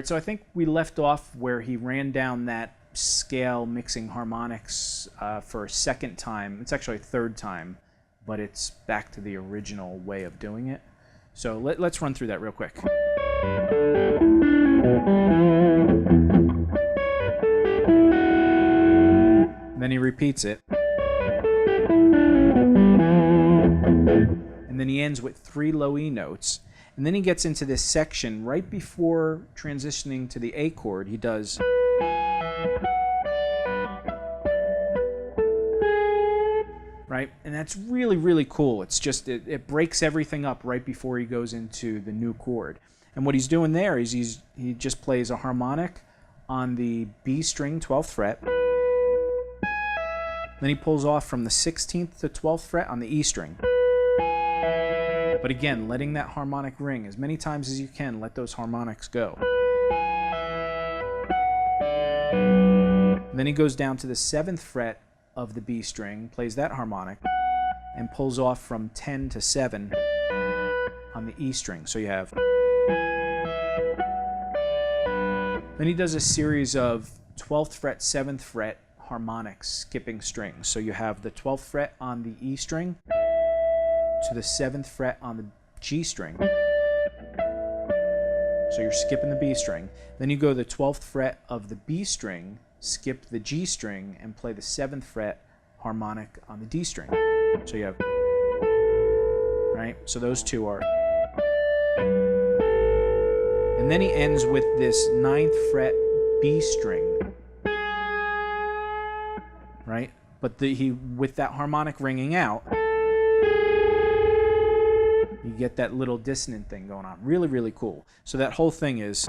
right, so I think we left off where he ran down that scale mixing harmonics for a second time. It's actually a third time, but it's back to the original way of doing it. So let's run through that real quick. And then he repeats it. And then he ends with 3 low E notes. And then he gets into this section right before transitioning to the A chord. He does. Right? And that's really, really cool. It's just, it breaks everything up right before he goes into the new chord. And what he's doing there is he just plays a harmonic on the B string 12th fret. Then he pulls off from the 16th to 12th fret on the E string. But again, letting that harmonic ring as many times as you can, let those harmonics go. And then he goes down to the 7th fret of the B string, plays that harmonic, and pulls off from 10 to 7 on the E string. So you have. Then he does a series of 12th fret, 7th fret harmonics, skipping strings. So you have the 12th fret on the E string to the 7th fret on the G string. So you're skipping the B string. Then you go to the 12th fret of the B string, skip the G string, and play the 7th fret harmonic on the D string. So you have, right? So those two are. And then he ends with this 9th fret B string, right? But with that harmonic ringing out, you get that little dissonant thing going on. Really, really cool. So that whole thing is.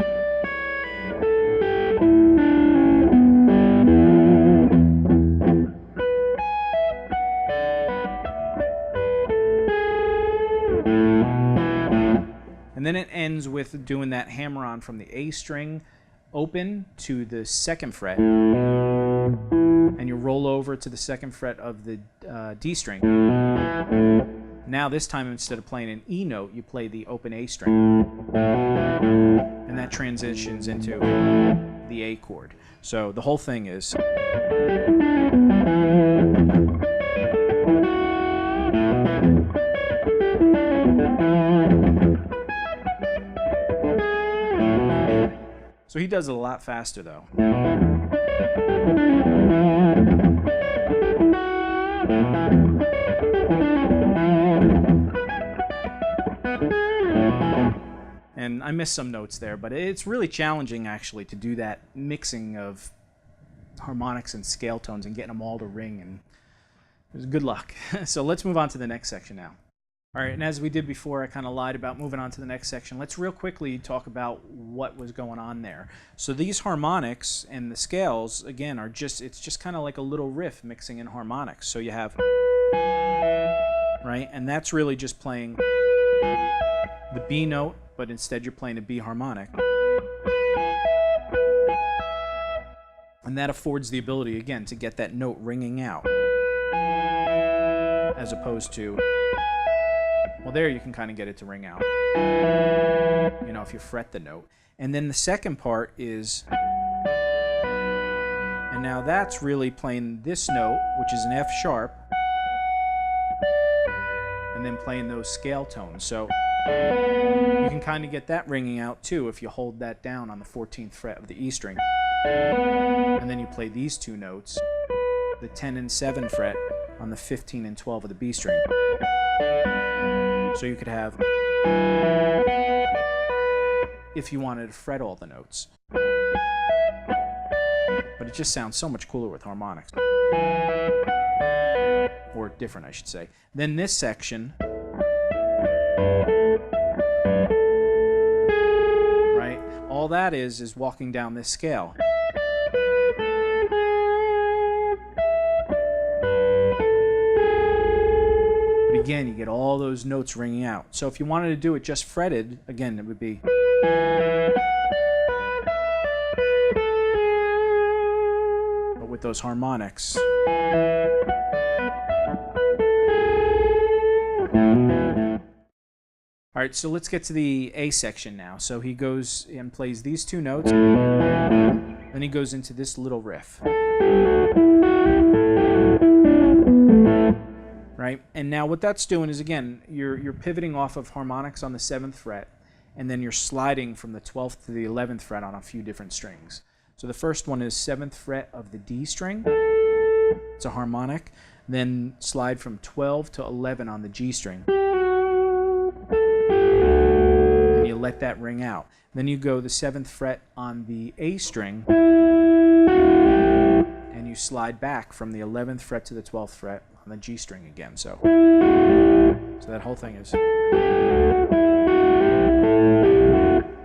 And then it ends with doing that hammer-on from the A string open to the 2nd fret. And you roll over to the 2nd fret of the D string. Now this time, instead of playing an E note, you play the open A string. And that transitions into the A chord. So the whole thing is. So he does it a lot faster though. And I missed some notes there, but it's really challenging actually to do that mixing of harmonics and scale tones and getting them all to ring, and it was good luck. So let's move on to the next section now. All right, and as we did before, I kind of lied about moving on to the next section. Let's real quickly talk about what was going on there. So these harmonics and the scales, again, it's just kind of like a little riff mixing in harmonics. So you have, right, and that's really just playing the B note, but instead you're playing a B harmonic. And that affords the ability, again, to get that note ringing out. As opposed to, well, there you can kind of get it to ring out, you know, if you fret the note. And then the second part is, and now that's really playing this note, which is an F sharp, and then playing those scale tones. So you can kind of get that ringing out too if you hold that down on the 14th fret of the E string. And then you play these two notes, the 10 and 7 fret on the 15 and 12 of the B string. So you could have, if you wanted to fret all the notes. But it just sounds so much cooler with harmonics. Or different, I should say. Then this section, right? All that is walking down this scale. But again, you get all those notes ringing out. So if you wanted to do it just fretted, again, it would be. But with those harmonics. All right, so let's get to the A section now. So he goes and plays these two notes, then he goes into this little riff. Right? And now what that's doing is, again, you're pivoting off of harmonics on the 7th fret, and then you're sliding from the 12th to the 11th fret on a few different strings. So the first one is 7th fret of the D string. It's a harmonic. Then slide from 12 to 11 on the G string. And you let that ring out. Then you go the 7th fret on the A string, and you slide back from the 11th fret to the 12th fret on the G string again. So that whole thing is.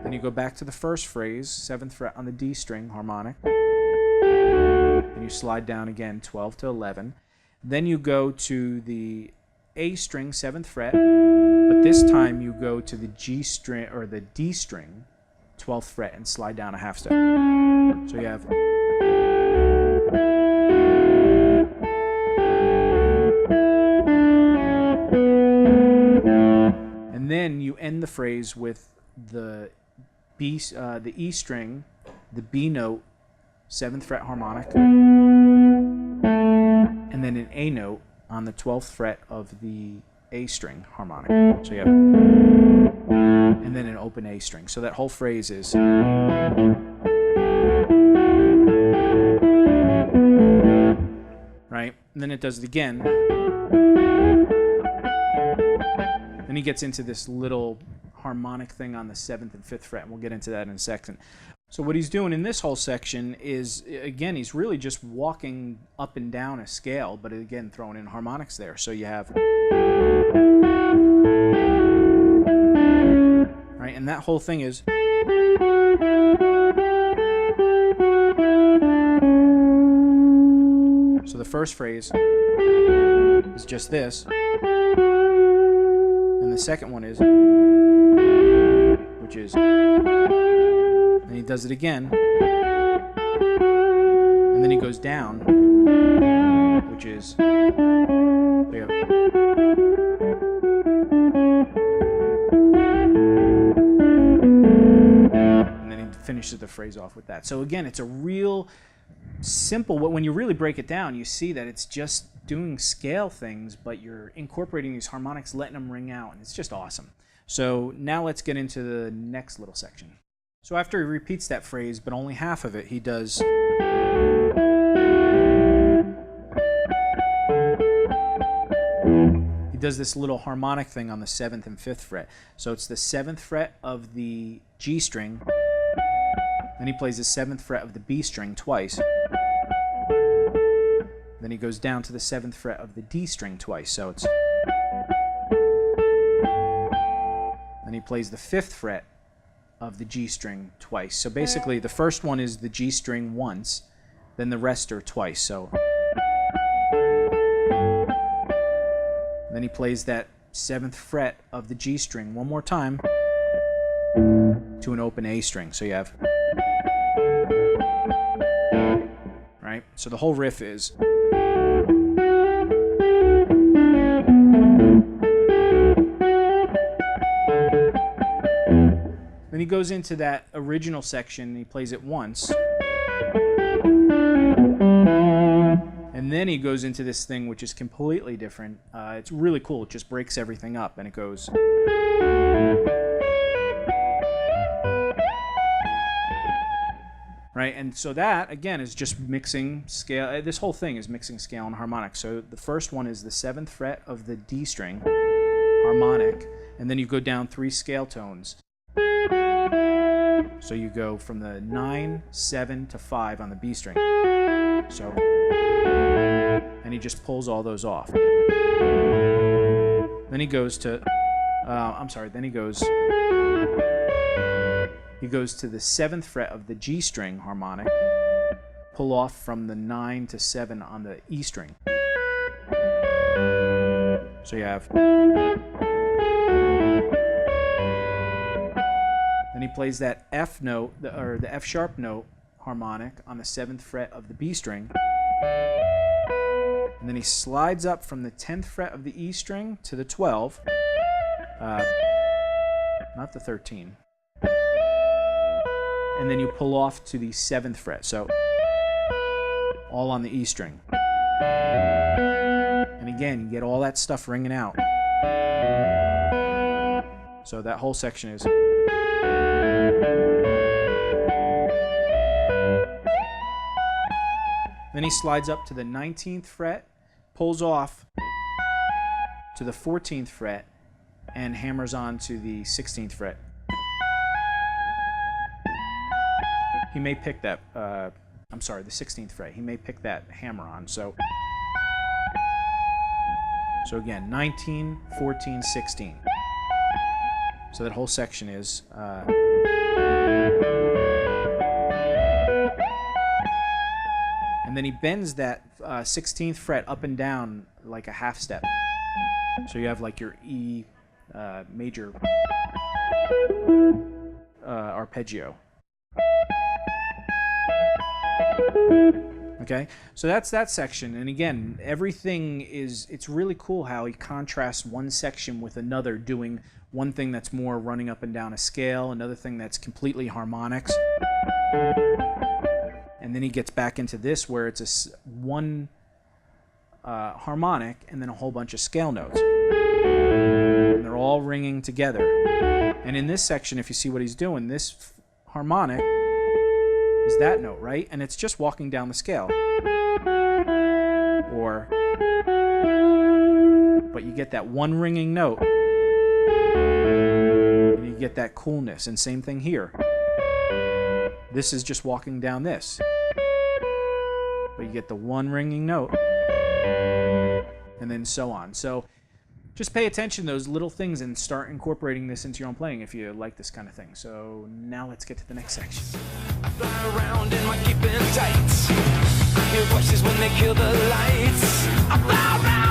Then you go back to the first phrase, 7th fret on the D string, harmonic. And you slide down again, 12 to 11. Then you go to the A string, 7th fret, but this time you go to the G string or the D string, 12th fret, and slide down a half step. So you have. And then you end the phrase with the E string, the B note, 7th fret harmonic, and then an A note on the 12th fret of the A string harmonic. So you have, and then an open A string. So that whole phrase is. Right? And then it does it again. Then he gets into this little harmonic thing on the 7th and 5th fret, and we'll get into that in a second. So what he's doing in this whole section is, again, he's really just walking up and down a scale, but again, throwing in harmonics there. So you have. Right, and that whole thing is. So the first phrase is just this, and the second one is, which is, and he does it again, and then he goes down, which is, and then he finishes the phrase off with that. So again, it's a real simple, when you really break it down, you see that it's just doing scale things, but you're incorporating these harmonics, letting them ring out, and it's just awesome. So now let's get into the next little section. So after he repeats that phrase, but only half of it, he does. He does this little harmonic thing on the 7th and 5th fret. So it's the 7th fret of the G string, then he plays the 7th fret of the B string twice. Then he goes down to the 7th fret of the D string twice. So it's. Then he plays the 5th fret of the G string twice. So basically the first one is the G string once, then the rest are twice. So then he plays that 7th fret of the G string one more time to an open A string. So you have. Right? So the whole riff is. Then he goes into that original section, and he plays it once. And then he goes into this thing which is completely different. It's really cool. It just breaks everything up, and it goes. Right, and so that, again, is just mixing scale. This whole thing is mixing scale and harmonic. So the first one is the 7th fret of the D string, harmonic, and then you go down 3 scale tones. So you go from the 9, 7 to 5 on the B string. So, and he just pulls all those off. Then he goes to, then he goes to the 7th fret of the G string harmonic, pull off from the 9 to 7 on the E string. So you have. Then he plays that F note, or the F sharp note harmonic on the 7th fret of the B string. And then he slides up from the 10th fret of the E string to the 12. not the 13. And then you pull off to the 7th fret, so all on the E string. And again, you get all that stuff ringing out. So that whole section is. Then he slides up to the 19th fret, pulls off to the 14th fret, and hammers on to the 16th fret. He may pick that, the 16th fret. He may pick that hammer on. So again, 19, 14, 16. So that whole section is. And then he bends that 16th fret up and down like a half step. So you have like your E major arpeggio. Okay, so that's that section. And again, everything is, it's really cool how he contrasts one section with another, doing one thing that's more running up and down a scale, another thing that's completely harmonics. And then he gets back into this where it's one harmonic and then a whole bunch of scale notes. And they're all ringing together. And in this section, if you see what he's doing, this harmonic is that note, right? And it's just walking down the scale. But you get that one ringing note. And you get that coolness. And same thing here. This is just walking down this. But you get the one ringing note. And then so on. So just pay attention to those little things and start incorporating this into your own playing if you like this kind of thing. So now let's get to the next section. I fly around in my keeping tights. I hear voices when they kill the lights. I fly around.